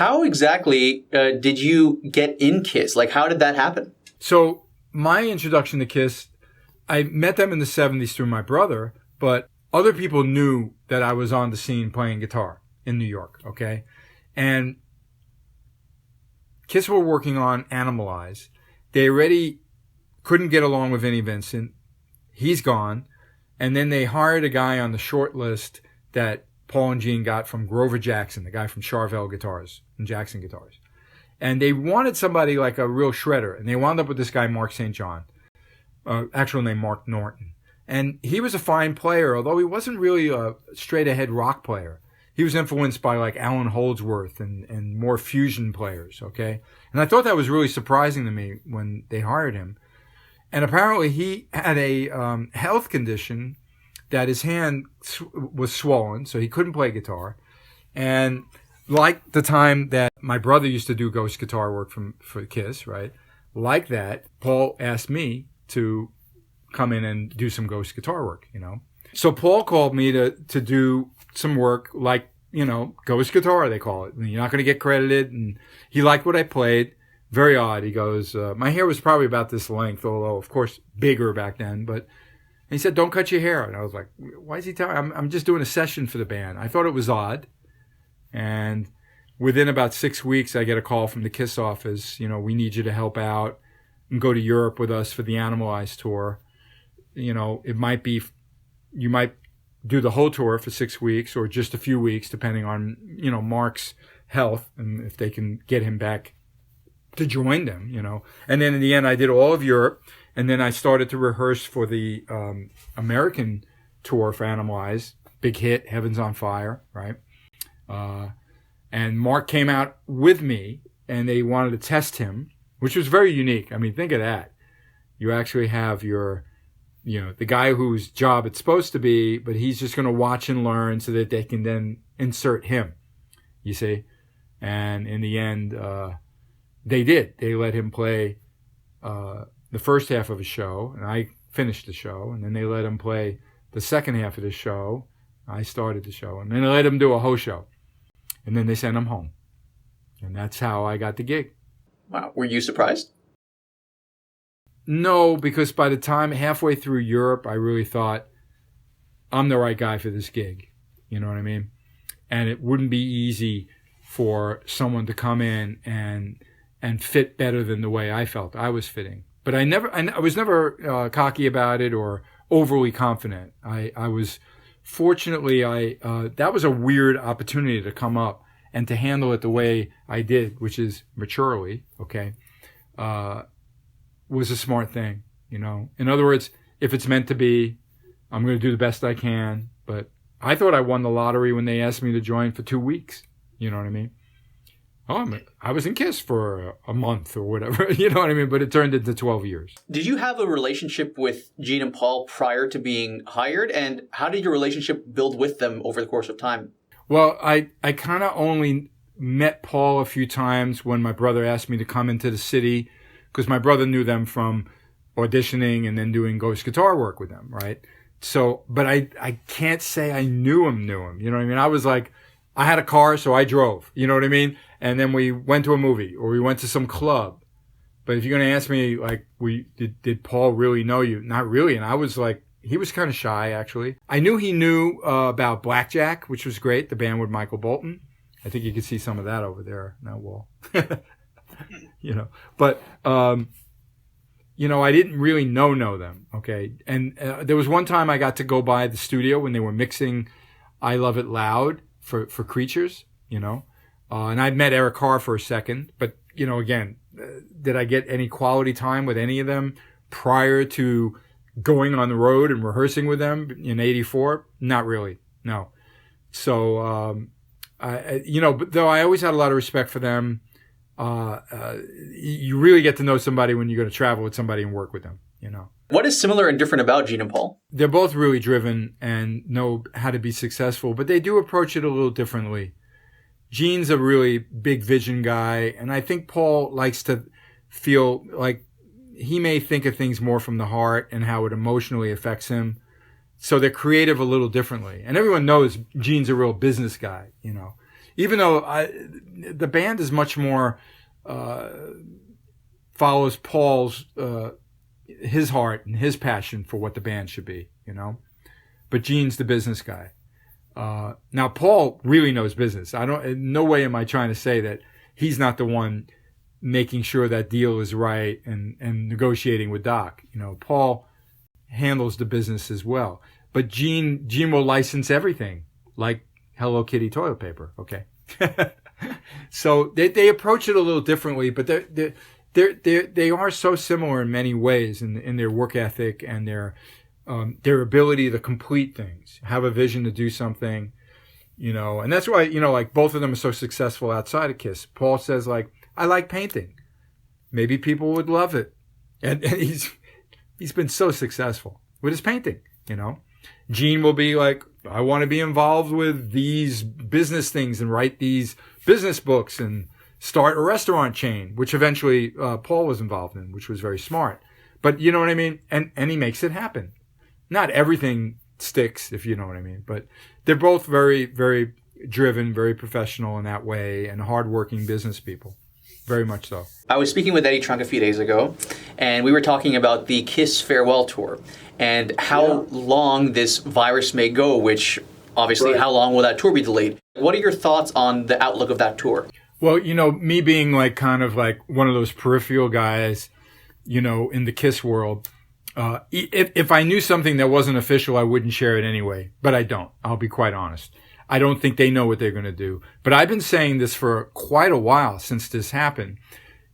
how exactly did you get in KISS? Like, how did that happen? So my introduction to KISS, I met them in the 70s through my brother, but other people knew that I was on the scene playing guitar in New York, okay? And KISS were working on Animalize. They already couldn't get along with Vinnie Vincent. He's gone. And then they hired a guy on the short list that Paul and Gene got from Grover Jackson, the guy from Charvel Guitars and Jackson Guitars. And they wanted somebody like a real shredder. And they wound up with this guy, Mark St. John. Actual name, Mark Norton. And he was a fine player, although he wasn't really a straight-ahead rock player. He was influenced by like Alan Holdsworth and more fusion players, okay? And I thought that was really surprising to me when they hired him. And apparently he had a health condition that his hand was swollen, so he couldn't play guitar. And like the time that my brother used to do ghost guitar work for KISS, right? Like that, Paul asked me to come in and do some ghost guitar work, you know? So Paul called me to do some work like, you know, ghost guitar, they call it. And you're not going to get credited. And he liked what I played. Very odd. He goes, my hair was probably about this length, although, of course, bigger back then. But he said, don't cut your hair. And I was like, why is he telling me? I'm just doing a session for the band. I thought it was odd. And within about 6 weeks, I get a call from the KISS office. You know, we need you to help out and go to Europe with us for the Animalize tour. You know, it might be, you might do the whole tour for 6 weeks or just a few weeks, depending on, you know, Mark's health and if they can get him back to join them, you know. And then in the end, I did all of Europe. And then I started to rehearse for the American tour for Animalize. Big hit, Heaven's on Fire, right? And Mark came out with me, and they wanted to test him, which was very unique. I mean, think of that. You actually have your, you know, the guy whose job it's supposed to be, but he's just going to watch and learn so that they can then insert him, you see? And in the end, they did. They let him play the first half of a show, and I finished the show. And then they let him play the second half of the show. I started the show. And then they let him do a whole show. And then they sent him home. And that's how I got the gig. Wow. Were you surprised? No, because by the time halfway through Europe, I really thought, I'm the right guy for this gig. You know what I mean? And it wouldn't be easy for someone to come in and fit better than the way I felt I was fitting. But I was never cocky about it or overly confident. I was, fortunately, that was a weird opportunity to come up and to handle it the way I did, which is maturely, okay, was a smart thing, you know. In other words, if it's meant to be, I'm going to do the best I can. But I thought I won the lottery when they asked me to join for 2 weeks. You know what I mean? Oh, I was in KISS for a month or whatever, you know what I mean? But it turned into 12 years. Did you have a relationship with Gene and Paul prior to being hired? And how did your relationship build with them over the course of time? Well, I kind of only met Paul a few times when my brother asked me to come into the city, because my brother knew them from auditioning and then doing ghost guitar work with them, right? So, but I can't say I knew him, you know what I mean? I was like, I had a car, so I drove, you know what I mean? And then we went to a movie or we went to some club. But if you're going to ask me, like, did Paul really know you? Not really. And I was like, he was kind of shy, actually. I knew he knew about Blackjack, which was great, the band with Michael Bolton. I think you can see some of that over there on that wall. You know, but, you know, I didn't really know them, okay? And there was one time I got to go by the studio when they were mixing I Love It Loud for Creatures, you know? And I'd met Eric Carr for a second, but, you know, again, did I get any quality time with any of them prior to going on the road and rehearsing with them in '84? Not really, no. So, you know, but though I always had a lot of respect for them, you really get to know somebody when you're going to travel with somebody and work with them, you know. What is similar and different about Gene and Paul? They're both really driven and know how to be successful, but they do approach it a little differently. Gene's a really big vision guy, and I think Paul likes to feel like he may think of things more from the heart and how it emotionally affects him. So they're creative a little differently. And everyone knows Gene's a real business guy, you know. even though the band is much more follows Paul's his heart and his passion for what the band should be, you know. But Gene's the business guy. Now Paul really knows business. In no way am I trying to say that he's not the one making sure that deal is right and negotiating with Doc. You know, Paul handles the business as well. But Gene will license everything, like Hello Kitty toilet paper. Okay. So they approach it a little differently, but they are so similar in many ways in their work ethic and their ability to complete things, have a vision to do something, you know. And that's why, you know, like both of them are so successful outside of KISS. Paul says, like, I like painting. Maybe people would love it. And he's been so successful with his painting, you know. Gene will be like, I want to be involved with these business things and write these business books and start a restaurant chain, which eventually Paul was involved in, which was very smart. But you know what I mean? And he makes it happen. Not everything sticks, if you know what I mean. But they're both very, very driven, very professional in that way, and hardworking business people. Very much so. I was speaking with Eddie Trunk a few days ago, and we were talking about the KISS farewell tour and how long this virus may go, which obviously how long will that tour be delayed? What are your thoughts on the outlook of that tour? Well, you know, me being like kind of like one of those peripheral guys, you know, in the KISS world, if I knew something that wasn't official, I wouldn't share it anyway. But I don't. I'll be quite honest. I don't think they know what they're going to do. But I've been saying this for quite a while since this happened.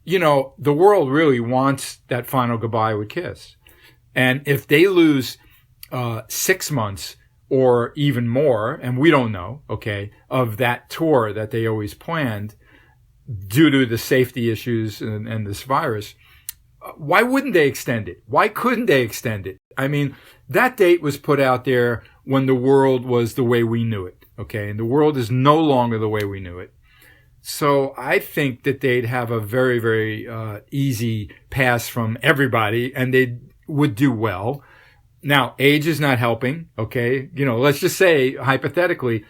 You know, the world really wants that final goodbye with KISS. And if they lose 6 months or even more, and we don't know, okay, of that tour that they always planned due to the safety issues and this virus, why wouldn't they extend it? Why couldn't they extend it? I mean, that date was put out there when the world was the way we knew it, okay? And the world is no longer the way we knew it. So I think that they'd have a very, very easy pass from everybody, and they would do well. Now, age is not helping, okay? You know, let's just say, hypothetically,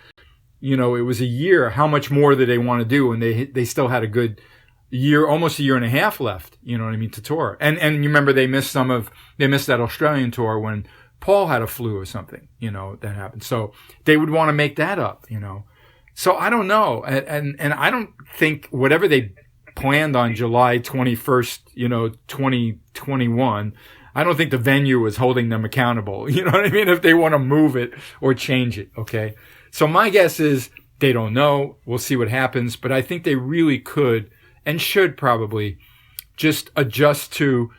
you know, it was a year. How much more did they want to do? And they still had a good year, almost a year and a half left, you know what I mean, to tour. And you remember they missed that Australian tour when Paul had a flu or something, you know, that happened. So they would want to make that up, you know. So I don't know. And I don't think whatever they planned on July 21st, you know, 2021, I don't think the venue was holding them accountable. You know what I mean? If they want to move it or change it. Okay. So my guess is they don't know. We'll see what happens, but I think they really could and should probably just adjust to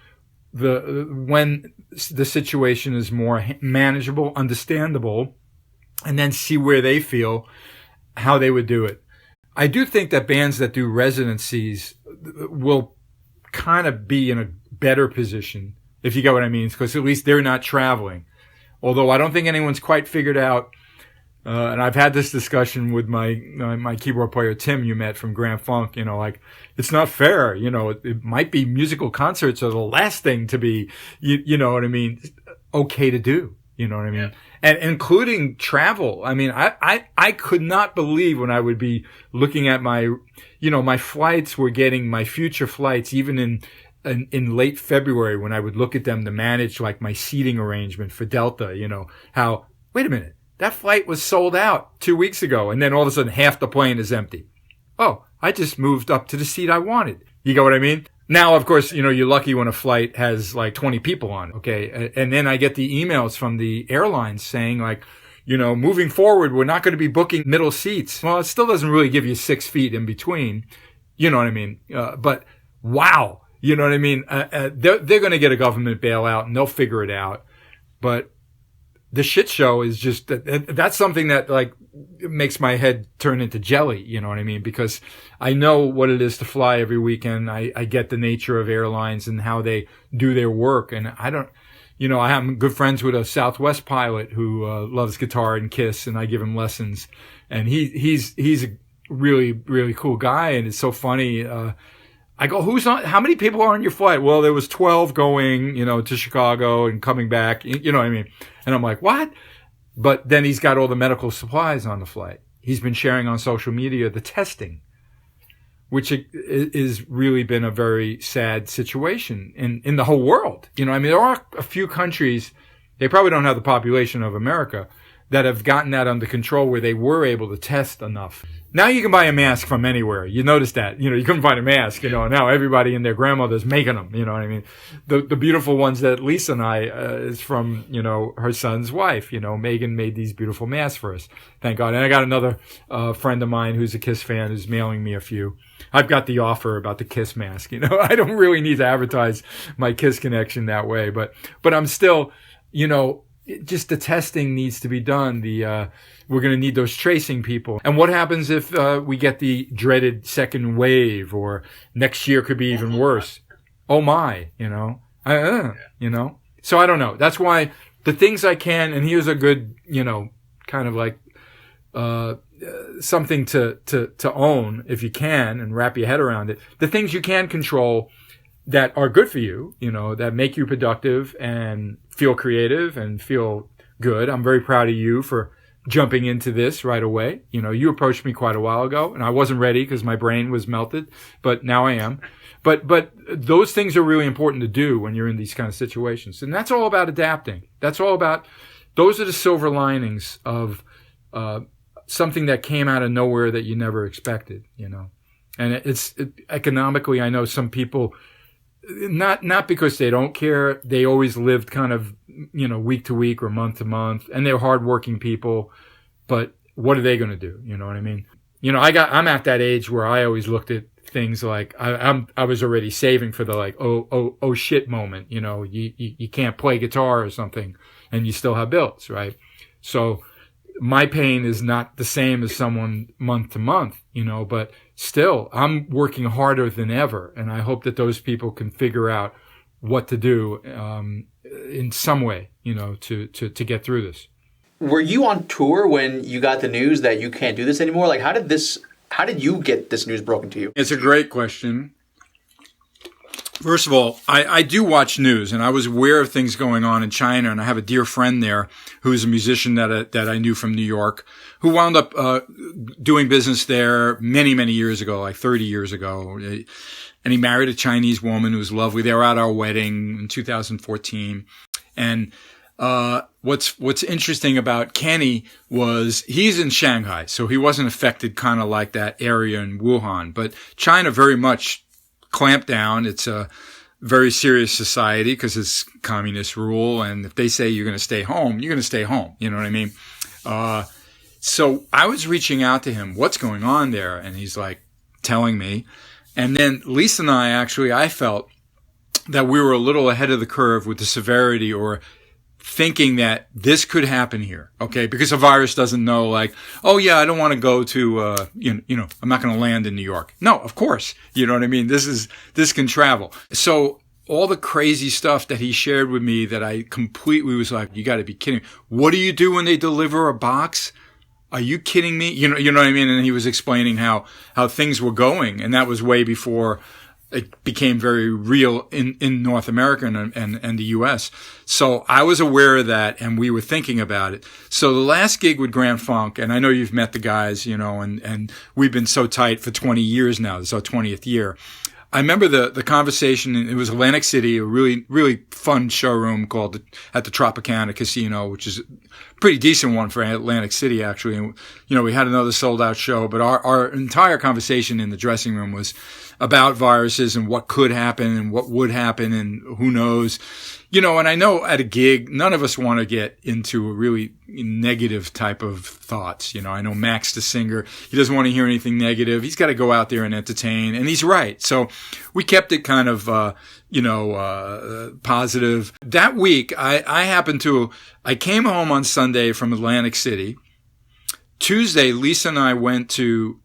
when the situation is more manageable, understandable, and then see where they feel, how they would do it. I do think that bands that do residencies will kind of be in a better position, if you get what I mean, because at least they're not traveling. Although I don't think anyone's quite figured out, and I've had this discussion with my keyboard player, Tim, you met from Grand Funk, you know, like, it's not fair, you know, it might be musical concerts are the last thing to be, you know what I mean, okay to do, you know what I mean? Yeah. And including travel. I mean, I could not believe when I would be looking at my flights were getting my future flights, even in late February when I would look at them to manage like my seating arrangement for Delta, you know, how, wait a minute, that flight was sold out 2 weeks ago. And then all of a sudden half the plane is empty. Oh, I just moved up to the seat I wanted. You get what I mean? Now, of course, you know, you're lucky when a flight has like 20 people on it. Okay. And then I get the emails from the airlines saying like, you know, moving forward, we're not going to be booking middle seats. Well, it still doesn't really give you 6 feet in between. You know what I mean? But wow. You know what I mean? They're going to get a government bailout and they'll figure it out. But the shit show is just that's something that like makes my head turn into jelly. You know what I mean? Because I know what it is to fly every weekend. I get the nature of airlines and how they do their work. And I don't, you know, I'm good friends with a Southwest pilot who loves guitar and KISS, and I give him lessons. And he's a really, really cool guy. And it's so funny. I go, how many people are on your flight? Well, there was 12 going, you know, to Chicago and coming back. You know what I mean? And I'm like, what? But then he's got all the medical supplies on the flight. he's been sharing on social media the testing, which is really been a very sad situation in the whole world. I mean, there are a few countries, they probably don't have the population of America, that have gotten that under control where they were able to test enough. Now you can buy a mask from anywhere. You notice that. You couldn't find a mask, now everybody and their grandmother's making them, what I mean? The beautiful ones that Lisa and I, is from, her son's wife, Megan made these beautiful masks for us. Thank God. And I got another, friend of mine who's a KISS fan who's mailing me a few. I've got the offer about the KISS mask, I don't really need to advertise my KISS connection that way, but I'm still, just the testing needs to be done. We're going to need those tracing people. And what happens if we get the dreaded second wave, or next year could be even worse? Oh my, So I don't know. That's why the things I can, and here's a good, kind of like something to own if you can and wrap your head around it. The things you can control that are good for you, that make you productive and feel creative and feel good. I'm very proud of you for jumping into this right away. You approached me quite a while ago and I wasn't ready because my brain was melted, but now I am. But those things are really important to do when you're in these kind of situations. And that's all about adapting. Those are the silver linings of, something that came out of nowhere that you never expected, And economically, I know some people, not because they don't care. They always lived kind of, week to week or month to month, and they're hardworking people. But what are they going to do? You know what I mean? I'm at that age where I always looked at things like I was already saving for the like oh shit moment. You can't play guitar or something, and you still have bills, right? So my pain is not the same as someone month to month, but still I'm working harder than ever. And I hope that those people can figure out what to do, in some way, to get through this. Were you on tour when you got the news that you can't do this anymore? Like, how did you get this news broken to you? It's a great question. First of all, I do watch news, and I was aware of things going on in China, and I have a dear friend there who's a musician that I knew from New York, who wound up doing business there many, many years ago, like 30 years ago. And he married a Chinese woman who was lovely. They were at our wedding in 2014. And what's interesting about Kenny was he's in Shanghai, so he wasn't affected kind of like that area in Wuhan. But China very much clamped down. It's a very serious society because it's communist rule. And if they say you're going to stay home, you're going to stay home. You know what I mean? So I was reaching out to him, what's going on there? And he's like telling me. And then Lisa and I felt that we were a little ahead of the curve with the severity, or thinking that this could happen here, okay? Because a virus doesn't know, like, oh yeah, I don't want to go to, I'm not going to land in New York. No, of course, you know what I mean? This can travel. So all the crazy stuff that he shared with me that I completely was like, you got to be kidding me. What do you do when they deliver a box? Are you kidding me? You know what I mean? And he was explaining how things were going, and that was way before it became very real in North America and the U.S. So I was aware of that, and we were thinking about it. So the last gig with Grand Funk, and I know you've met the guys, and we've been so tight for 20 years now. This is our 20th year. I remember the conversation. It was Atlantic City, a really, really fun showroom called at the Tropicana Casino, which is a pretty decent one for Atlantic City, actually. And, we had another sold out show, but our entire conversation in the dressing room was about viruses and what could happen and what would happen and who knows. And I know at a gig, none of us want to get into a really negative type of thoughts. I know Max, the singer, he doesn't want to hear anything negative. He's got to go out there and entertain, and he's right. So we kept it kind of, positive. That week, I came home on Sunday from Atlantic City. Tuesday, Lisa and I went to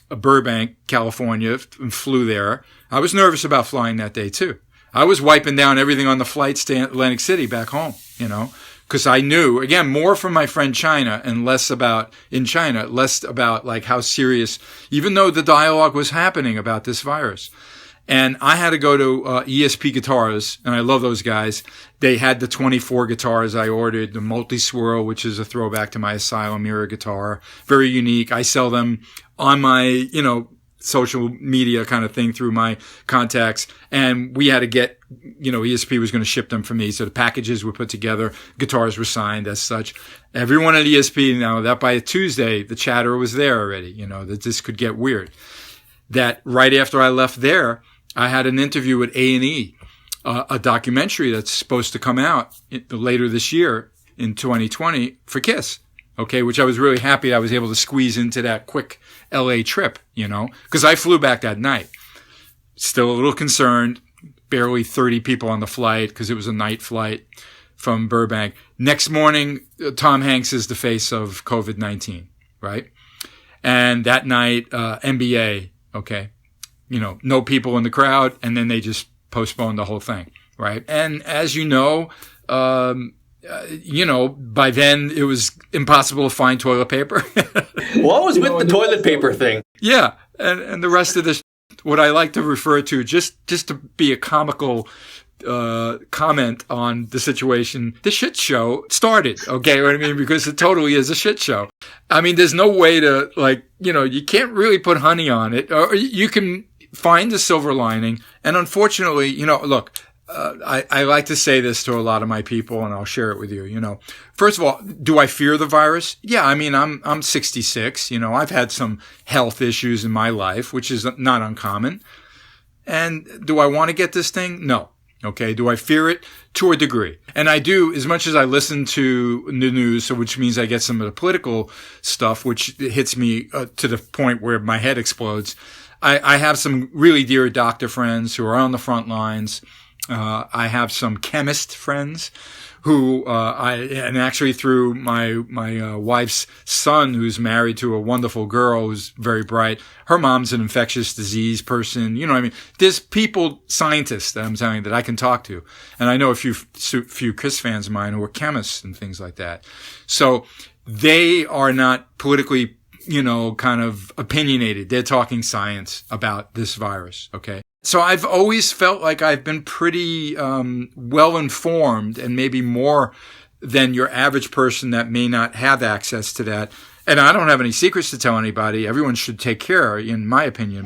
Burbank, California, and flew there. I was nervous about flying that day too. I was wiping down everything on the flights to Atlantic City back home, because I knew, again, more from my friend China and less about like how serious, even though the dialogue was happening about this virus. And I had to go to ESP Guitars, and I love those guys. They had the 24 guitars I ordered, the Mötley Swirl, which is a throwback to my Asylum era guitar. Very unique. I sell them on my, social media kind of thing through my contacts. And we had to get, ESP was going to ship them for me. So the packages were put together. Guitars were signed as such. Everyone at ESP, now that by Tuesday, the chatter was there already, that this could get weird. That right after I left there, I had an interview with A&E, a documentary that's supposed to come out later this year in 2020 for KISS. Okay, which I was really happy I was able to squeeze into that quick LA trip, because I flew back that night. Still a little concerned, barely 30 people on the flight because it was a night flight from Burbank. Next morning, Tom Hanks is the face of COVID-19, right? And that night, NBA, okay, no people in the crowd, and then they just postponed the whole thing, right? And as by then it was impossible to find toilet paper. What was with the toilet paper thing? Yeah. And the rest of this, what I like to refer to, just to be a comical comment on the situation, the shit show started. Okay. What I mean? Because it totally is a shit show. I mean, there's no way to you can't really put honey on it, or you can find the silver lining. And unfortunately, look, I like to say this to a lot of my people, and I'll share it with you. First of all, do I fear the virus? Yeah, I mean, I'm 66. I've had some health issues in my life, which is not uncommon. And do I want to get this thing? No. Okay. Do I fear it? To a degree. And I do, as much as I listen to the news, so which means I get some of the political stuff, which hits me to the point where my head explodes. I have some really dear doctor friends who are on the front lines. I have some chemist friends who, and actually through my wife's son, who's married to a wonderful girl who's very bright. Her mom's an infectious disease person. There's people, scientists that I'm telling you that I can talk to. And I know a few KISS fans of mine who are chemists and things like that. So they are not politically, kind of opinionated. They're talking science about this virus. Okay. So I've always felt like I've been pretty well informed, and maybe more than your average person that may not have access to that. And I don't have any secrets to tell anybody. Everyone should take care, in my opinion.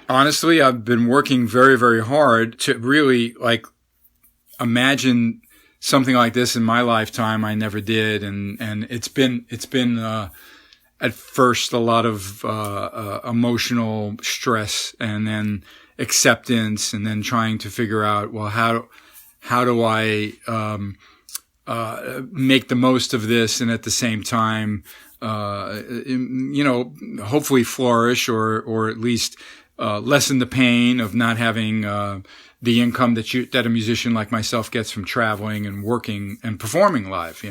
Honestly, I've been working very, very hard to really imagine something like this in my lifetime. I never did. And it's been at first a lot of, emotional stress, and then acceptance, and then trying to figure out, well, how do I, make the most of this, and at the same time, hopefully flourish or at least, lessen the pain of not having the income that a musician like myself gets from traveling and working and performing live.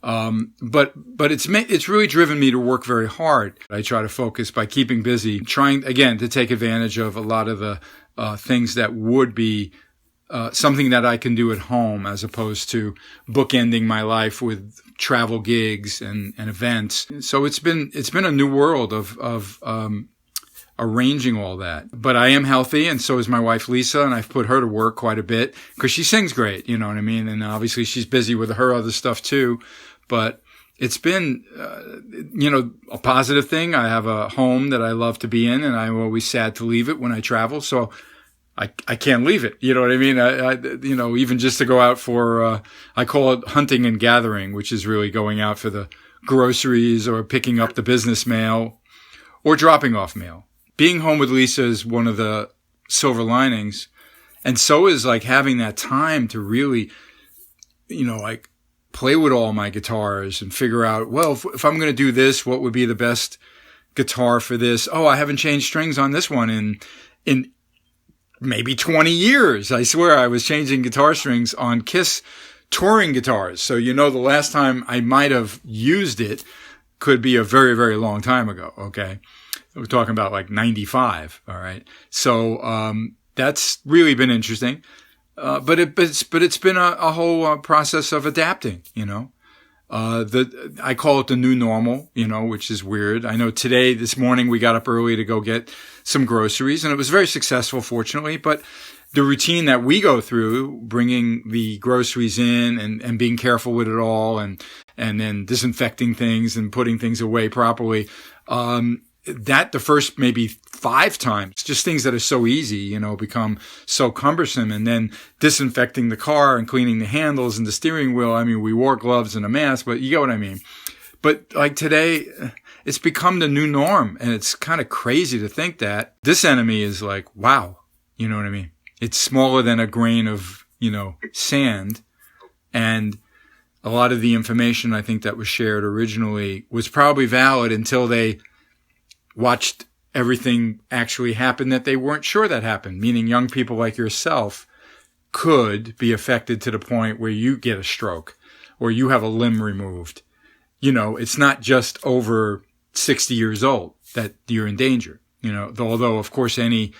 But it's really driven me to work very hard. I try to focus by keeping busy, trying again to take advantage of a lot of the things that would be something that I can do at home, as opposed to bookending my life with travel gigs and events. So it's been a new world of arranging all that. But I am healthy, and so is my wife, Lisa, and I've put her to work quite a bit because she sings great, you know what I mean? And obviously she's busy with her other stuff too. But it's been, a positive thing. I have a home that I love to be in, and I'm always sad to leave it when I travel. So I can't leave it. You know what I mean? Even just to go out for, I call it hunting and gathering, which is really going out for the groceries or picking up the business mail or dropping off mail. Being home with Lisa is one of the silver linings. And so is having that time to really, play with all my guitars and figure out, well, if I'm going to do this, what would be the best guitar for this? Oh, I haven't changed strings on this one in maybe 20 years. I swear I was changing guitar strings on KISS touring guitars. So, the last time I might have used it could be a very, very long time ago. Okay. We're talking about 95. All right. So, that's really been interesting. But it's been a whole process of adapting, I call it the new normal, which is weird. I know this morning we got up early to go get some groceries, and it was very successful, fortunately. But the routine that we go through, bringing the groceries in and being careful with it all, and then disinfecting things and putting things away properly, that the first maybe 5 times, just things that are so easy, become so cumbersome. And then disinfecting the car and cleaning the handles and the steering wheel. I mean, we wore gloves and a mask, but you get what I mean. But like today, it's become the new norm. And it's kind of crazy to think that this enemy is like, wow, you know what I mean? It's smaller than a grain of, sand. And a lot of the information I think that was shared originally was probably valid until they watched everything actually happen that they weren't sure that happened, meaning young people like yourself could be affected to the point where you get a stroke or you have a limb removed. It's not just over 60 years old that you're in danger, although, of course, any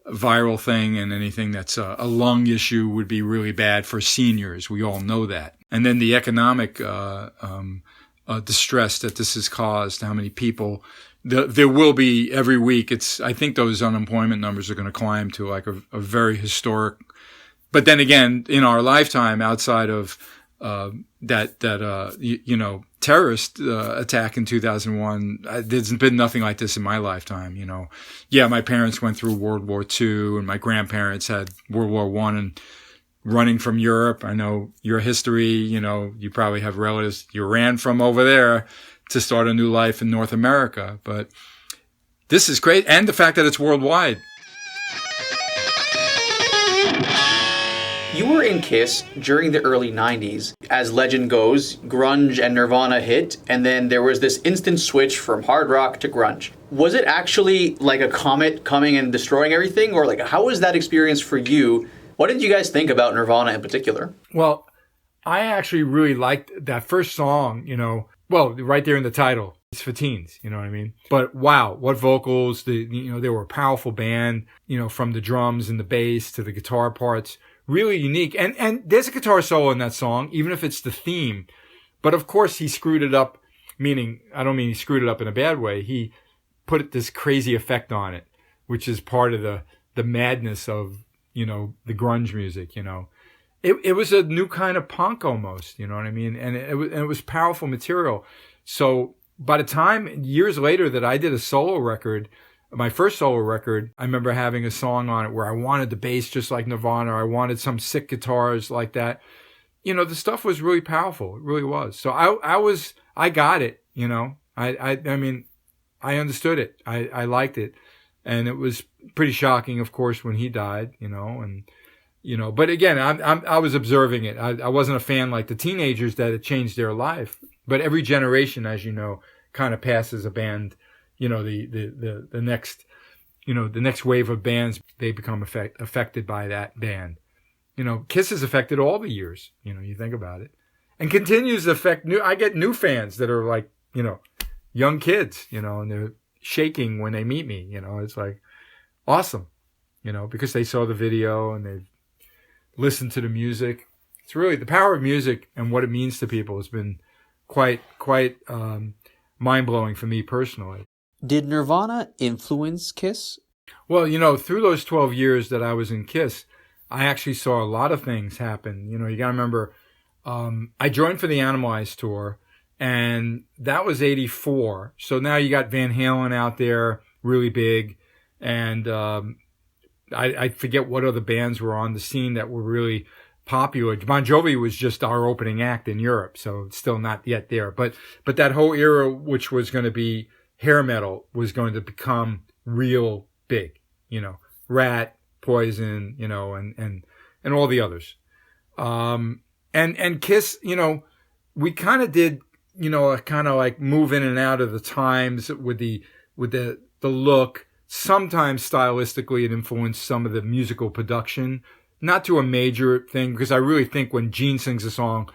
viral thing and anything that's a lung issue would be really bad for seniors. We all know that. And then the economic distress that this has caused, how many people. There will be every week. I think those unemployment numbers are going to climb to like a very historic. But then again, in our lifetime, outside of terrorist attack in 2001, there's been nothing like this in my lifetime. Yeah, my parents went through World War II, and my grandparents had World War I and running from Europe. I know your history. You probably have relatives you ran from over there to start a new life in North America. But this is great. And the fact that it's worldwide. You were in KISS during the early 90s. As legend goes, grunge and Nirvana hit, and then there was this instant switch from hard rock to grunge. Was it actually like a comet coming and destroying everything? Or like, how was that experience for you? What did you guys think about Nirvana in particular? Well, I actually really liked that first song, well, right there in the title. It's for teens, you know what I mean? But wow, what vocals, they were a powerful band, from the drums and the bass to the guitar parts, really unique. And there's a guitar solo in that song, even if it's the theme. But of course he screwed it up, meaning, I don't mean he screwed it up in a bad way. He put this crazy effect on it, which is part of the madness of, the grunge music, It was a new kind of punk almost, you know what I mean? And it was powerful material. So by the time, years later, that I did a solo record, my first solo record, I remember having a song on it where I wanted the bass just like Nirvana, or I wanted some sick guitars like that. The stuff was really powerful. It really was. So I got it, I mean, I understood it. I liked it. And it was pretty shocking, of course, when he died, but again, I was observing it. I wasn't a fan like the teenagers that it changed their life. But every generation, as you know, kind of passes a band. The next wave of bands, they become affected by that band. KISS has affected all the years. You think about it, and continues to affect I get new fans that are like young kids. And they're shaking when they meet me. It's like awesome. Because they saw the video and they've listen to the music. It's really the power of music and what it means to people has been quite mind-blowing for me personally. Did Nirvana influence KISS? Well, through those 12 years that I was in KISS, I actually saw a lot of things happen. You got to remember, I joined for the Animalize tour, and that was 84. So now you got Van Halen out there, really big, and I forget what other bands were on the scene that were really popular. Bon Jovi was just our opening act in Europe, so it's still not yet there. But that whole era, which was going to be hair metal, was going to become real big. Rat, Poison, and all the others. And KISS, we kind of did, kind of like move in and out of the times with the look. Sometimes stylistically it influenced some of the musical production, not to a major thing, because I really think when Gene sings a song,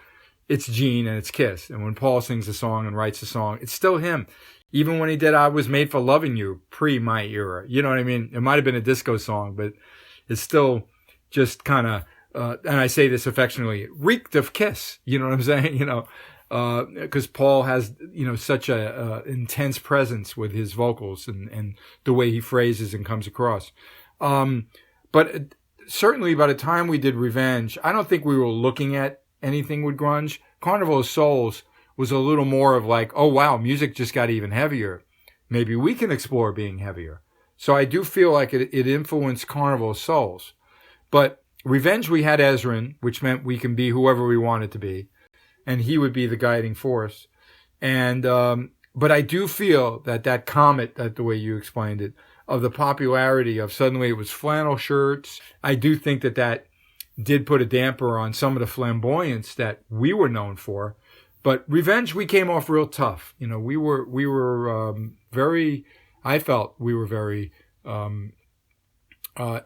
it's Gene and it's KISS. And when Paul sings a song and writes a song, it's still him. Even when he did I Was Made for Loving You, pre my era. You know what I mean? It might have been a disco song, but it's still just kind of and I say this affectionately, reeked of Kiss. You know what I'm saying? Because Paul has, such a intense presence with his vocals and the way he phrases and comes across. But certainly by the time we did Revenge, I don't think we were looking at anything with grunge. Carnival of Souls was a little more of like, oh wow, music just got even heavier. Maybe we can explore being heavier. So I do feel like it influenced Carnival of Souls. But Revenge, we had Ezrin, which meant we can be whoever we wanted to be. And he would be the guiding force. And, but I do feel that comet, that the way you explained it, of the popularity of suddenly it was flannel shirts. I do think that did put a damper on some of the flamboyance that we were known for. But Revenge, we came off real tough. We were very, I felt we were very,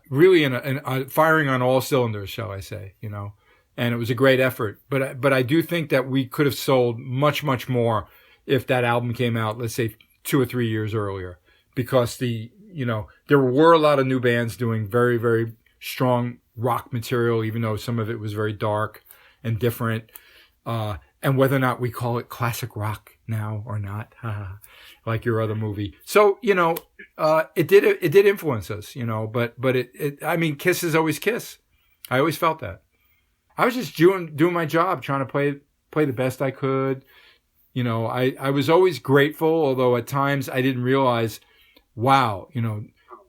really in firing on all cylinders, shall I say, and it was a great effort. But I do think that we could have sold much, much more if that album came out, let's say 2 or 3 years earlier, because there were a lot of new bands doing very, very strong rock material, even though some of it was very dark and different. And whether or not we call it classic rock now or not, like your other movie. So, it did influence us, but I mean, Kiss is always Kiss. I always felt that. I was just doing my job, trying to play the best I could. I was always grateful, although at times I didn't realize, wow,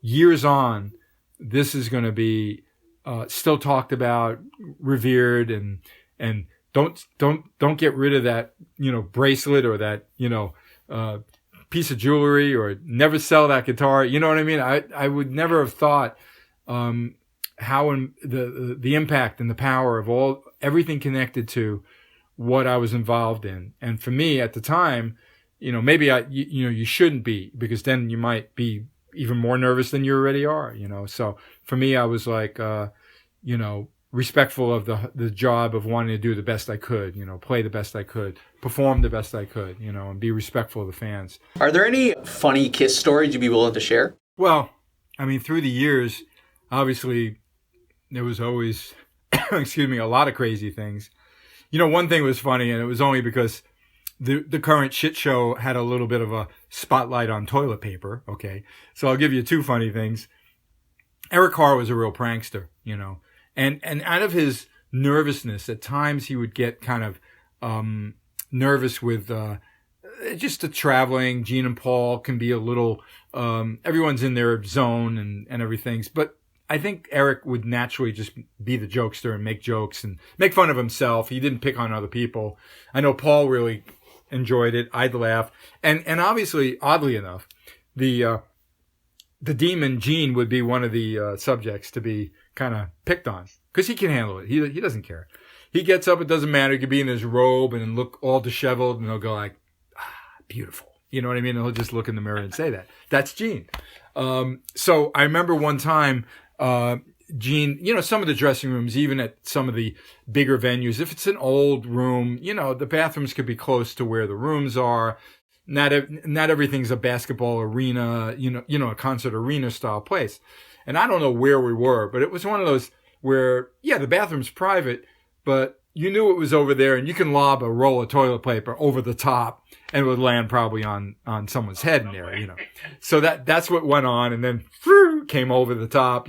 years on, this is going to be still talked about, revered, and don't get rid of that, bracelet or that, piece of jewelry, or never sell that guitar. You know what I mean? I would never have thought, how the impact and the power of everything connected to what I was involved in. And for me at the time, maybe you shouldn't be, because then you might be even more nervous than you already are, So for me, I was like, respectful of the job of wanting to do the best I could, play the best I could, perform the best I could, and be respectful of the fans. Are there any funny Kiss stories you'd be willing to share? Well, I mean, through the years, obviously, there was always, a lot of crazy things. One thing was funny, and it was only because the current shit show had a little bit of a spotlight on toilet paper. Okay. So I'll give you 2 funny things. Eric Carr was a real prankster, and out of his nervousness, at times he would get kind of, nervous with, just the traveling. Gene and Paul can be a little, everyone's in their zone and everything. But I think Eric would naturally just be the jokester and make jokes and make fun of himself. He didn't pick on other people. I know Paul really enjoyed it. I'd laugh. And obviously, oddly enough, the demon Gene would be one of the subjects to be kind of picked on, because he can handle it. He doesn't care. He gets up, it doesn't matter. He could be in his robe and look all disheveled, and he'll go like, beautiful. You know what I mean? And he'll just look in the mirror and say that. That's Gene. So I remember one time, Gene, some of the dressing rooms, even at some of the bigger venues, if it's an old room, the bathrooms could be close to where the rooms are. Not everything's a basketball arena, a concert arena style place. And I don't know where we were, but it was one of those where, the bathroom's private, but you knew it was over there, and you can lob a roll of toilet paper over the top and it would land probably on someone's head in there, So that's what went on, and then came over the top,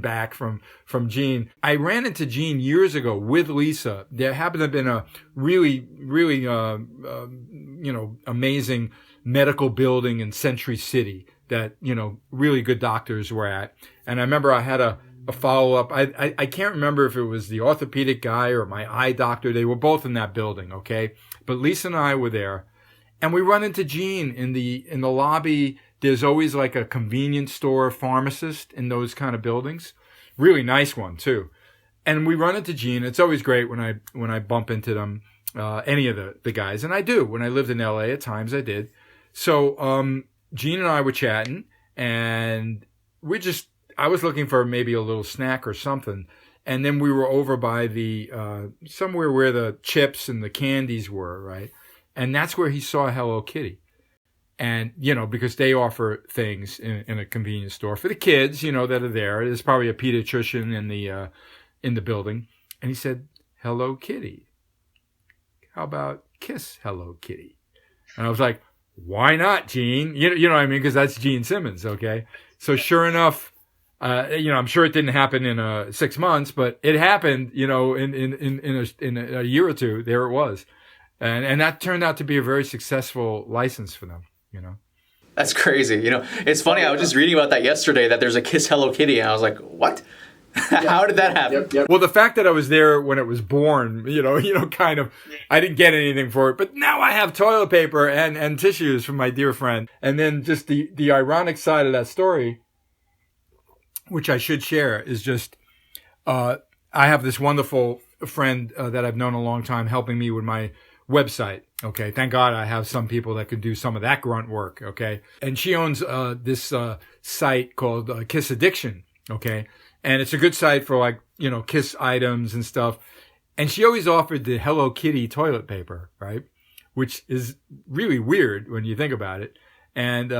back from Gene. I ran into Gene years ago with Lisa. There happened to have been a really, really, amazing medical building in Century City that, really good doctors were at. And I remember I had a follow-up. I can't remember if it was the orthopedic guy or my eye doctor. They were both in that building, okay? But Lisa and I were there. And we run into Gene in the lobby. There's always like a convenience store pharmacist in those kind of buildings. Really nice one, too. And we run into Gene. It's always great when I bump into them, any of the guys. And I do. When I lived in LA, at times I did. So Gene and I were chatting, and I was looking for maybe a little snack or something. And then we were over by the somewhere where the chips and the candies were, right? And that's where he saw Hello Kitty. And, because they offer things in a convenience store for the kids, that are there. There's probably a pediatrician in in the building, and he said, "Hello, Kitty. How about Kiss Hello Kitty?" And I was like, "Why not, Gene?" You know what I mean? Because that's Gene Simmons, okay? So sure enough, I'm sure it didn't happen in 6 months, but it happened, in a year or two. There it was, and that turned out to be a very successful license for them. That's crazy. It's funny. I was just reading about that yesterday, that there's a Kiss Hello Kitty, and I was like, what? How did that happen? Yep. Well, the fact that I was there when it was born, kind of, I didn't get anything for it, but now I have toilet paper and tissues from my dear friend. And then just the ironic side of that story, which I should share, is just, I have this wonderful friend that I've known a long time helping me with my website. Okay. Thank God I have some people that could do some of that grunt work. Okay. And she owns, this, site called, Kiss Addiction. Okay. And it's a good site for Kiss items and stuff. And she always offered the Hello Kitty toilet paper, right? Which is really weird when you think about it. And,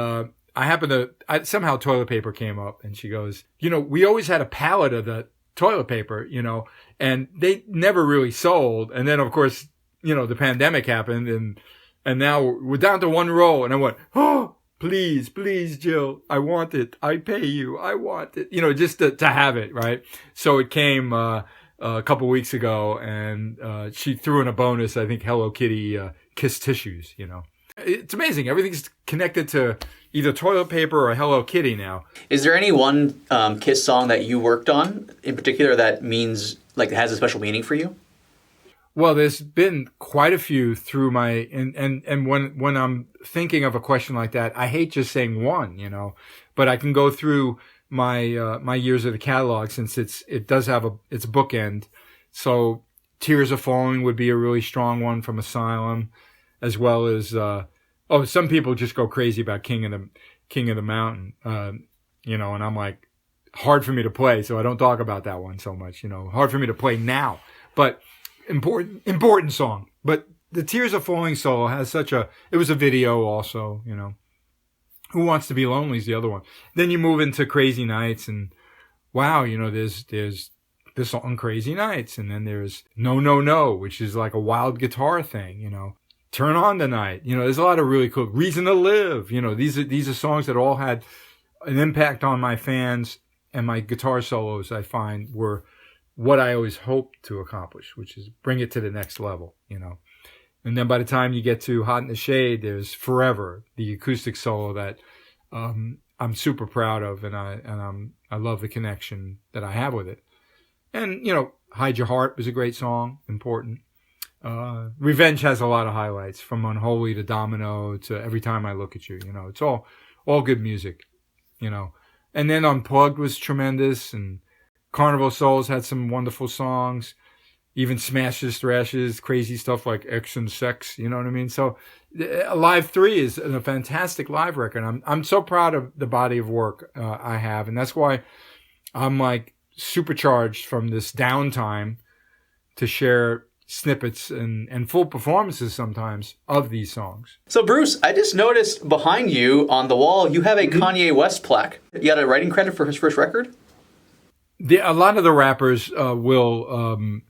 somehow toilet paper came up, and she goes, we always had a pallet of the toilet paper, and they never really sold. And then of course, the pandemic happened, and now we're down to one roll. And I went, "Oh, please, Jill, I want it. I pay you. I want it." Just to have it, right? So it came, a couple weeks ago, and, she threw in a bonus, I think, Hello Kitty, Kiss tissues, It's amazing. Everything's connected to either toilet paper or Hello Kitty now. Is there any one Kiss song that you worked on in particular that means, has a special meaning for you? Well, there's been quite a few through my, and when I'm thinking of a question like that, I hate just saying one, but I can go through my, my years of the catalog, since it does have it's a bookend. So Tears Are Falling would be a really strong one from Asylum, as well as, some people just go crazy about King of the Mountain, and I'm like, hard for me to play. So I don't talk about that one so much, hard for me to play now, but important song. But the Tears Are Falling solo has it was a video also, Who Wants to Be Lonely is the other one. Then you move into Crazy Nights, and wow, there's this song Crazy Nights, and then there's No, No, No, which is like a wild guitar thing, Turn On the Night, there's a lot of really cool Reason to Live, these are songs that all had an impact on my fans, and my guitar solos, I find, were what I always hoped to accomplish, which is bring it to the next level, And then by the time you get to Hot in the Shade, there's Forever, the acoustic solo that I'm super proud of, and I love the connection that I have with it. And Hide Your Heart was a great song, important. Revenge has a lot of highlights, from Unholy to Domino to Every Time I Look at You. It's all good music, And then Unplugged was tremendous, and Carnival Souls had some wonderful songs, even Smashes, Thrashes, crazy stuff like X and Sex, you know what I mean? So Live 3 is a fantastic live record. I'm so proud of the body of work I have, and that's why I'm supercharged from this downtime to share snippets and full performances sometimes of these songs. So Bruce, I just noticed behind you on the wall, you have a Kanye West plaque. You got a writing credit for his first record? A lot of the rappers will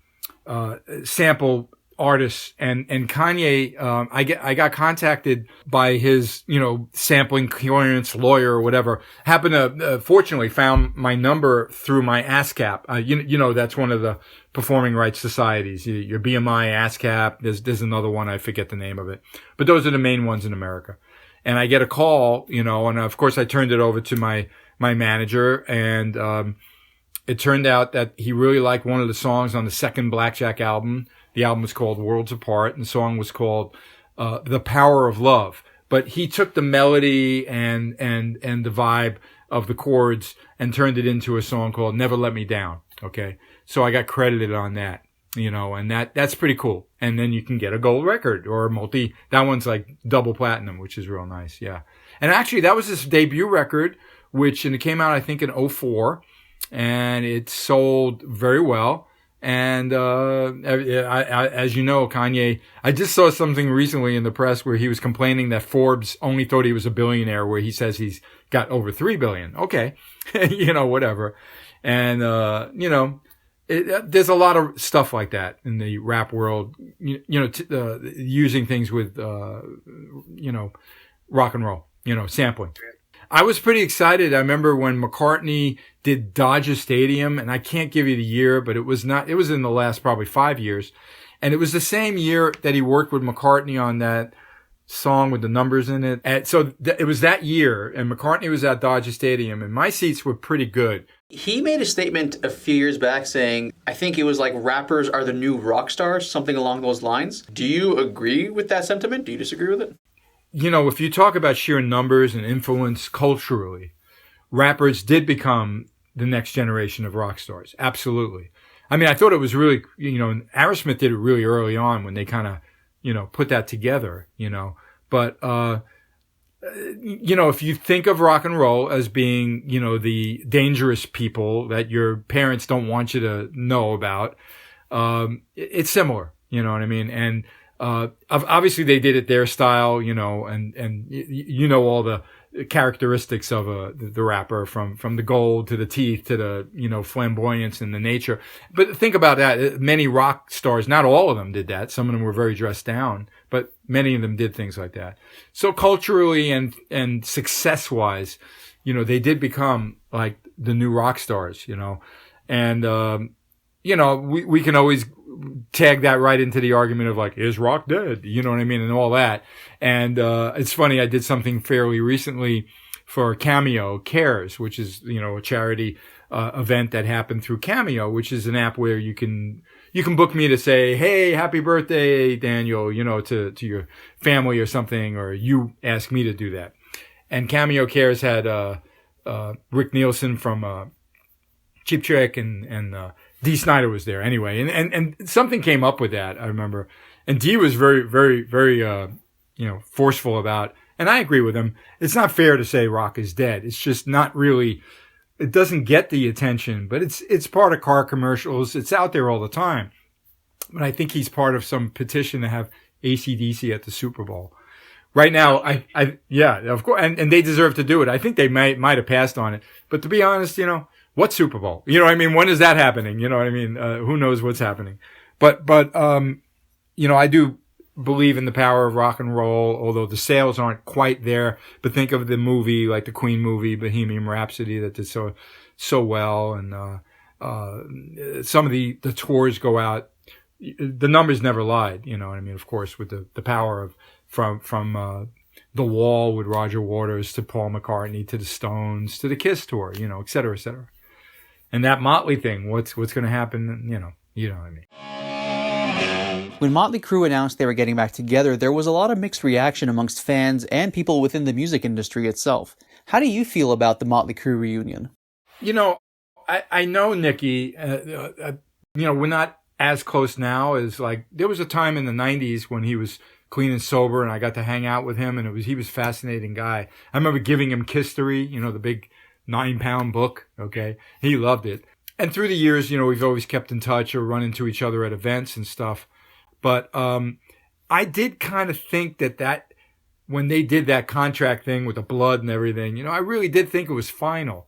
sample artists, and Kanye, I got contacted by his sampling clearance lawyer or whatever. Happened to fortunately found my number through my ASCAP. That's one of the performing rights societies. Your BMI, ASCAP. There's another one, I forget the name of it, but those are the main ones in America. And I get a call, and of course I turned it over to my manager, and it turned out that he really liked one of the songs on the second Blackjack album. The album was called Worlds Apart, and the song was called The Power of Love. But he took the melody and the vibe of the chords and turned it into a song called Never Let Me Down. Okay, so I got credited on that, and that's pretty cool. And then you can get a gold record or a that one's like double platinum, which is real nice. Yeah, and actually that was his debut record, and it came out I think in 2004. And it sold very well. And, as you know, Kanye, I just saw something recently in the press where he was complaining that Forbes only thought he was a billionaire, where he says he's got over $3 billion. Okay. Whatever. And, there's a lot of stuff like that in the rap world, using things with, rock and roll, sampling. I was pretty excited. I remember when McCartney did Dodger Stadium, and I can't give you the year, but it was in the last probably 5 years. And it was the same year that he worked with McCartney on that song with the numbers in it. And so it was that year, and McCartney was at Dodger Stadium, and my seats were pretty good. He made a statement a few years back saying, I think it was like rappers are the new rock stars, something along those lines. Do you agree with that sentiment? Do you disagree with it? If you talk about sheer numbers and influence culturally, rappers did become the next generation of rock stars. Absolutely. I mean, I thought it was really, Aerosmith did it really early on when they kind of, put that together, But, if you think of rock and roll as being, the dangerous people that your parents don't want you to know about, it's similar, you know what I mean? And, obviously they did it their style, and all the characteristics of the rapper from the gold to the teeth to the, flamboyance and the nature. But think about that. Many rock stars, not all of them did that. Some of them were very dressed down, but many of them did things like that. So culturally and success wise, they did become like the new rock stars, and, we can always tag that right into the argument of like, is rock dead? You know what I mean? And all that. And, it's funny. I did something fairly recently for Cameo Cares, which is, a charity, event that happened through Cameo, which is an app where you can book me to say, hey, happy birthday, Daniel, to your family or something, or you ask me to do that. And Cameo Cares had, Rick Nielsen from, Cheap Trick and Dee Snider was there anyway. And something came up with that, I remember. And Dee was very, very, very, forceful about, and I agree with him. It's not fair to say rock is dead. It's just not really, it doesn't get the attention, but it's part of car commercials. It's out there all the time. But I think he's part of some petition to have AC/DC at the Super Bowl. Right now, yeah, of course, and they deserve to do it. I think they might have passed on it. But to be honest, what Super Bowl? You know what I mean? When is that happening? You know what I mean? Who knows what's happening? But, I do believe in the power of rock and roll, although the sales aren't quite there. But think of the movie, like the Queen movie, Bohemian Rhapsody, that did so well. And, some of the tours go out. The numbers never lied. You know what I mean? Of course, with the power of, from The Wall with Roger Waters to Paul McCartney to the Stones to the KISS tour, et cetera, et cetera. And that Mötley thing, what's going to happen, you know what I mean. When Mötley Crüe announced they were getting back together, there was a lot of mixed reaction amongst fans and people within the music industry itself. How do you feel about the Mötley Crüe reunion? I know Nicky, we're not as close now as there was a time in the 90s when he was clean and sober and I got to hang out with him and he was a fascinating guy. I remember giving him Kisstory, the big 9-pound book. Okay. He loved it. And through the years, we've always kept in touch or run into each other at events and stuff. But, I did kind of think that when they did that contract thing with the blood and everything, I really did think it was final.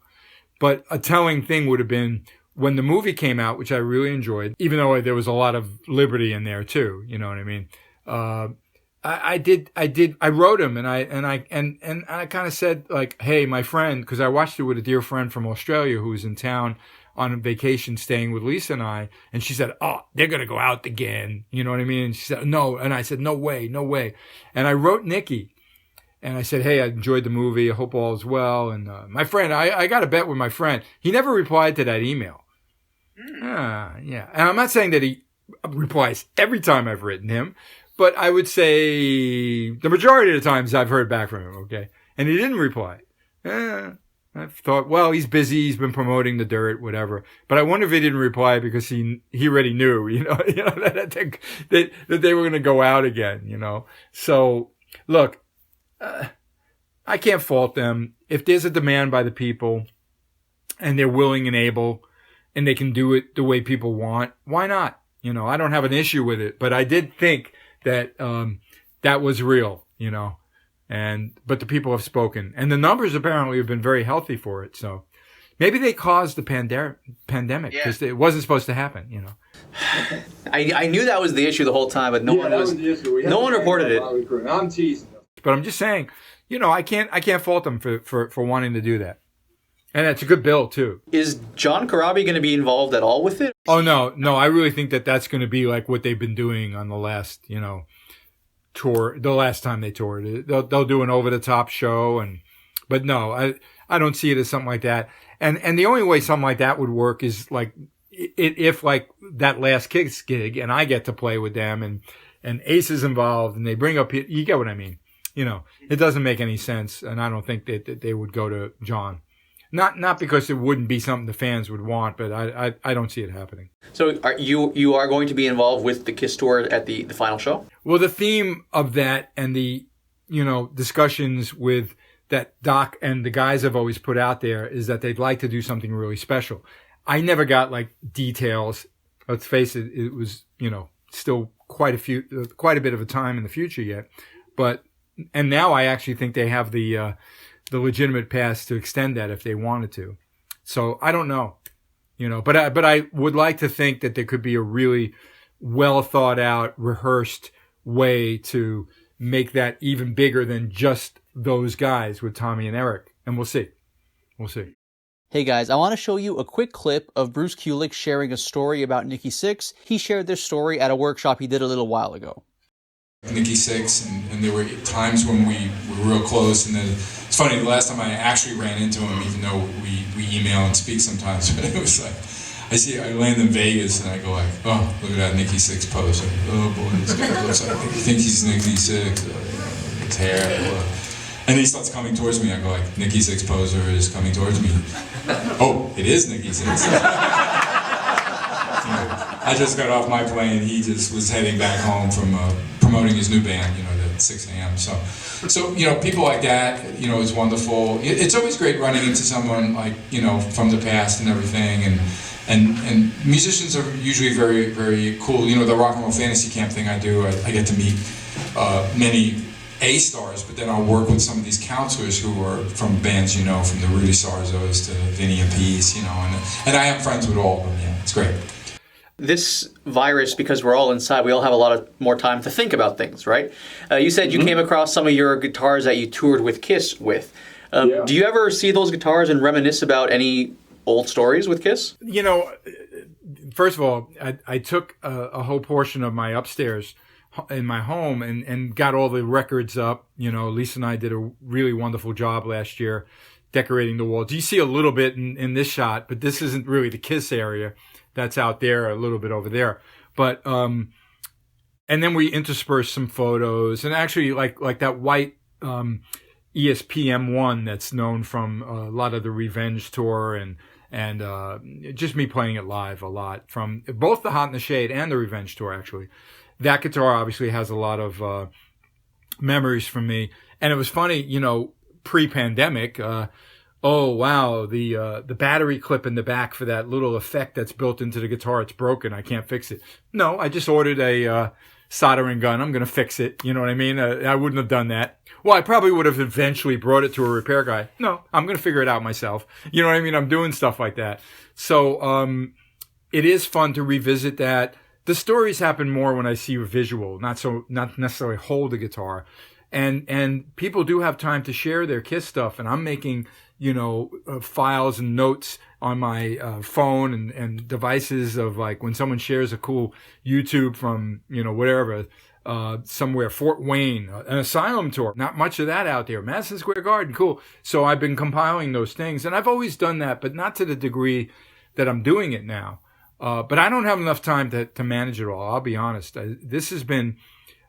But a telling thing would have been when the movie came out, which I really enjoyed, even though there was a lot of liberty in there too. You know what I mean? I wrote him and I kind of said hey, my friend, cause I watched it with a dear friend from Australia who was in town on vacation staying with Lisa and I, and she said, oh, they're going to go out again. You know what I mean? And she said, no. And I said, no way. And I wrote Nicky and I said, hey, I enjoyed the movie. I hope all is well. And, my friend, I got a bet with my friend. He never replied to that email. Yeah. And I'm not saying that he replies every time I've written him, but I would say the majority of the times I've heard back from him, okay? And he didn't reply. I thought, well, he's busy. He's been promoting The Dirt, whatever. But I wonder if he didn't reply because he already knew, that they were going to go out again, So, look, I can't fault them. If there's a demand by the people and they're willing and able and they can do it the way people want, why not? I don't have an issue with it. But I did think that that was real, but the people have spoken, and the numbers apparently have been very healthy for it. So, Maybe they caused the pandemic because it wasn't supposed to happen, you know. I knew that was the issue the whole time, but no one reported it. I'm teasing. But I'm just saying, you know, I can't fault them for wanting to do that. And it's a good bill too. Is John Corabi going to be involved at all with it? Oh no, I really think that's going to be like what they've been doing on the last, you know, tour. The last time they toured, they'll do an over the top show, but no, I don't see it as something like that. And the only way something like that would work is like if like that last KISS gig and I get to play with them and Ace is involved and they bring up, you get what I mean? You know, it doesn't make any sense, and I don't think that they would go to John. Not because it wouldn't be something the fans would want, but I don't see it happening. So you are going to be involved with the KISS tour at the final show? Well, the theme of that and the, you know, discussions with that Doc and the guys have always put out there is that they'd like to do something really special. I never got like details. Let's face it, it was, you know, still quite a bit of a time in the future yet. And now I actually think they have the legitimate pass to extend that if they wanted to. So I don't know, you know, but I would like to think that there could be a really well thought out, rehearsed way to make that even bigger than just those guys with Tommy and Eric. And we'll see. Hey guys, I want to show you a quick clip of Bruce Kulick sharing a story about Nikki Sixx. He shared this story at a workshop he did a little while ago. Nikki Sixx, and there were times when we were real close, and then it's funny, the last time I actually ran into him, even though we email and speak sometimes, but it was like, I land in Vegas and I go like, oh, look at that Nikki Sixx pose. Like, oh boy, this guy looks like, I think he's Nikki Sixx, his hair, and he starts coming towards me. I go like, Nikki Sixx poser is coming towards me. Oh, it is Nikki Sixx. I just got off my plane. He just was heading back home from promoting his new band, you know, at 6 a.m. So you know, people like that, you know, is wonderful. It's always great running into someone like, you know, from the past and everything, and musicians are usually very, very cool. You know, the rock and roll fantasy camp thing I do, I get to meet many A-stars, but then I'll work with some of these counselors who are from bands, you know, from the Rudy Sarzos to Vinny and Peace, you know, and I am friends with all of them. Yeah, it's great. This virus, because we're all inside, we all have a lot more time to think about things, right? You said you came across some of your guitars that you toured with KISS with. Do you ever see those guitars and reminisce about any old stories with KISS? You know, first of all, I took a whole portion of my upstairs in my home and got all the records up. You know, Lisa and I did a really wonderful job last year decorating the walls. You see a little bit in this shot, but this isn't really the KISS area. That's out there, a little bit over there. But, and then we interspersed some photos, and actually like that white, ESPM1 that's known from a lot of the Revenge tour and just me playing it live a lot from both the Hot in the Shade and the Revenge tour, actually. That guitar obviously has a lot of, memories from me. And it was funny, you know, pre-pandemic, oh wow, the battery clip in the back for that little effect that's built into the guitar, it's broken, I can't fix it. No, I just ordered a soldering gun, I'm going to fix it, you know what I mean? I wouldn't have done that. Well, I probably would have eventually brought it to a repair guy. No, I'm going to figure it out myself. You know what I mean? I'm doing stuff like that. So it is fun to revisit that. The stories happen more when I see a visual, not necessarily hold the guitar. And people do have time to share their KISS stuff, and I'm making, you know, files and notes on my phone and devices of like when someone shares a cool YouTube from, you know, whatever, somewhere, Fort Wayne, an Asylum tour. Not much of that out there. Madison Square Garden, cool. So I've been compiling those things, and I've always done that, but not to the degree that I'm doing it now. But I don't have enough time to manage it all. I'll be honest. This has been,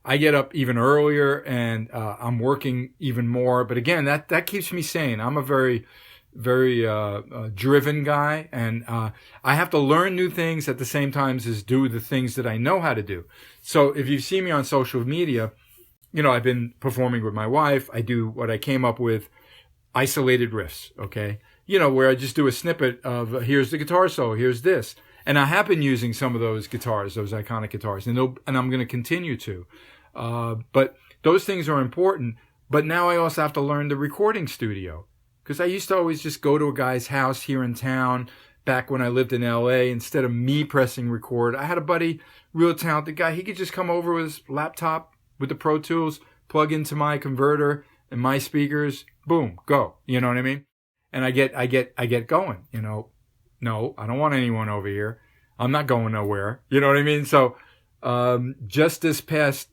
I get up even earlier and I'm working even more. But again, that keeps me sane. I'm a very, very driven guy, and I have to learn new things at the same time as do the things that I know how to do. So if you see me on social media, you know, I've been performing with my wife. I do what I came up with, isolated riffs, okay? You know, where I just do a snippet of here's the guitar solo, here's this. And I have been using some of those guitars, those iconic guitars, and I'm going to continue to. But those things are important. But now I also have to learn the recording studio. Because I used to always just go to a guy's house here in town back when I lived in LA instead of me pressing record. I had a buddy, real talented guy. He could just come over with his laptop with the Pro Tools, plug into my converter and my speakers, boom, go. You know what I mean? And I get going, you know. No, I don't want anyone over here. I'm not going nowhere. You know what I mean? So, just this past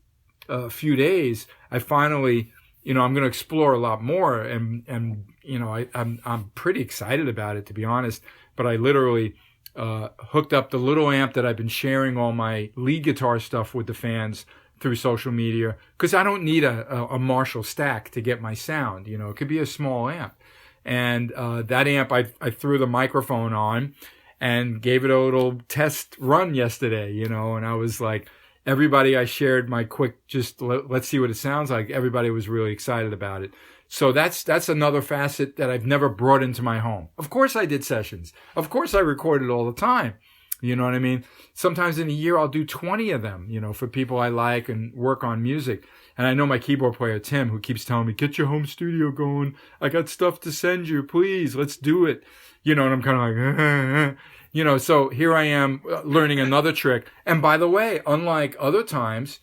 few days, I finally, you know, I'm going to explore a lot more, and you know, I'm pretty excited about it, to be honest. But I literally hooked up the little amp that I've been sharing all my lead guitar stuff with the fans through social media, because I don't need a Marshall stack to get my sound. You know, it could be a small amp. And that amp, I threw the microphone on and gave it a little test run yesterday, you know, and I was like, everybody I shared my quick, let's see what it sounds like. Everybody was really excited about it. So that's another facet that I've never brought into my home. Of course I did sessions. Of course I recorded all the time. You know what I mean? Sometimes in a year I'll do 20 of them, you know, for people I like and work on music. And I know my keyboard player, Tim, who keeps telling me, get your home studio going. I got stuff to send you. Please, let's do it. You know, and I'm kind of like, you know, so here I am learning another trick. And by the way, unlike other times,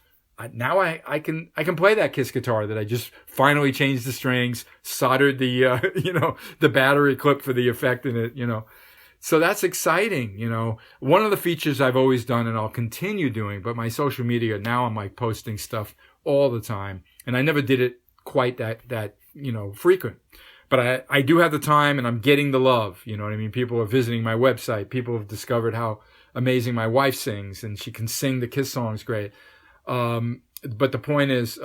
now I can play that Kiss guitar that I just finally changed the strings, soldered the, you know, the battery clip for the effect in it, you know. So that's exciting, you know. One of the features I've always done and I'll continue doing, but my social media, now I'm like posting stuff all the time. And I never did it quite that, you know, frequent. But I do have the time and I'm getting the love, you know what I mean? People are visiting my website. People have discovered how amazing my wife sings, and she can sing the Kiss songs great. But the point is,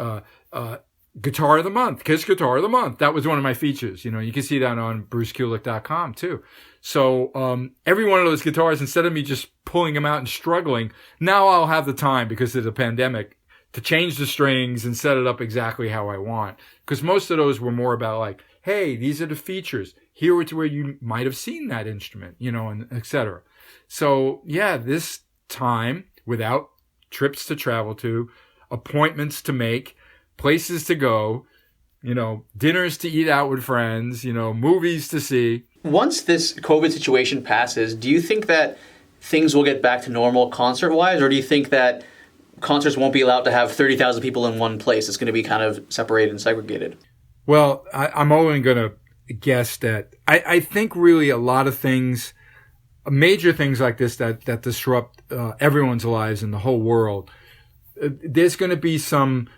Guitar of the Month, Kiss Guitar of the Month. That was one of my features. You know, you can see that on brucekulick.com too. So, every one of those guitars, instead of me just pulling them out and struggling, now I'll have the time, because of the pandemic, to change the strings and set it up exactly how I want. Because most of those were more about like, hey, these are the features. Here it's where you might have seen that instrument, you know, and et cetera. So yeah, this time, without trips to travel to, appointments to make, places to go, you know, dinners to eat out with friends, you know, movies to see. Once this COVID situation passes, do you think that things will get back to normal concert-wise, or do you think that concerts won't be allowed to have 30,000 people in one place? It's going to be kind of separated and segregated. Well, I'm only going to guess that I think really a lot of things, major things like this that disrupt everyone's lives in the whole world, there's going to be some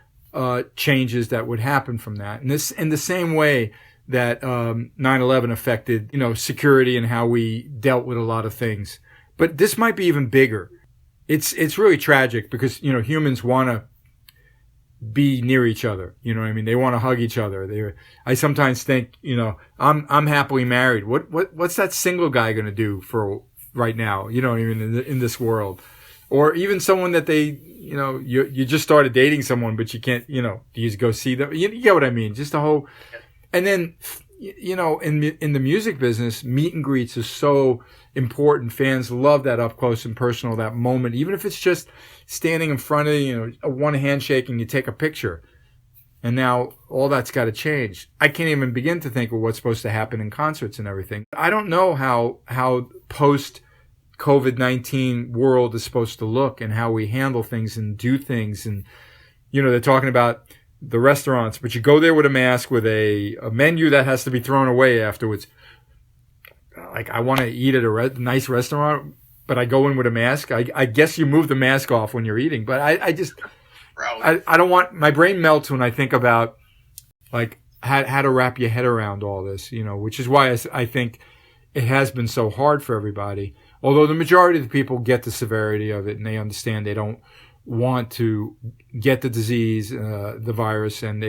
changes that would happen from that. And this, in the same way that 9/11 affected, you know, security and how we dealt with a lot of things. But this might be even bigger. It's really tragic, because, you know, humans want to be near each other. You know what I mean? They want to hug each other. I sometimes think, you know, I'm happily married. What's that single guy going to do for right now? You know what I mean? In this world, or even someone that they, you know, you just started dating someone, but you can't, you know, you just go see them. You get what I mean? Just the whole, and then, you know, in the music business, meet and greets is so important. Fans love that up close and personal, that moment, even if it's just standing in front of, you know, a one handshake and you take a picture. And now all that's got to change. I can't even begin to think of what's supposed to happen in concerts and everything. I don't know how post COVID-19 world is supposed to look, and how we handle things and do things. And, you know, they're talking about the restaurants, but you go there with a mask, with a menu that has to be thrown away afterwards. Like, I want to eat at a nice restaurant, but I go in with a mask. I guess you move the mask off when you're eating, but I just, I don't want, my brain melts when I think about, like, how to wrap your head around all this, you know, which is why I think it has been so hard for everybody. Although the majority of the people get the severity of it and they understand they don't want to get the disease, the virus, and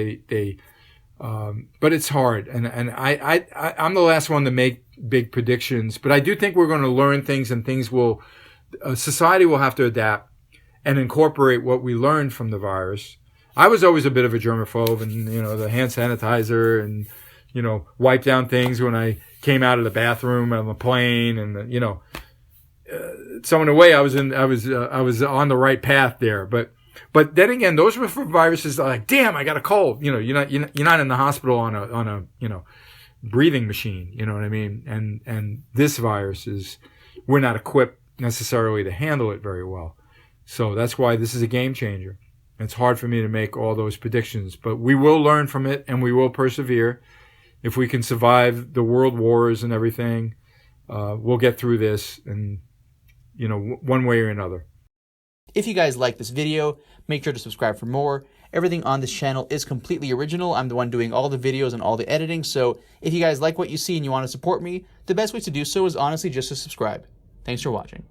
but it's hard. And I'm the last one to make big predictions, but I do think we're going to learn things, and things will, society will have to adapt and incorporate what we learned from the virus. I was always a bit of a germaphobe, and, you know, the hand sanitizer and, you know, wipe down things when I came out of the bathroom on the plane, and, you know, so in a way I was on the right path there. But then again, those were for viruses that, like, damn, I got a cold. You know, you're not in the hospital on a, you know, breathing machine, you know what I mean? And this virus we're not equipped necessarily to handle it very well. So that's why this is a game changer. It's hard for me to make all those predictions, but we will learn from it and we will persevere. If we can survive the world wars and everything, we'll get through this, and one way or another. If you guys like this video, make sure to subscribe for more. Everything on this channel is completely original. I'm the one doing all the videos and all the editing, so if you guys like what you see and you want to support me, the best way to do so is honestly just to subscribe. Thanks for watching.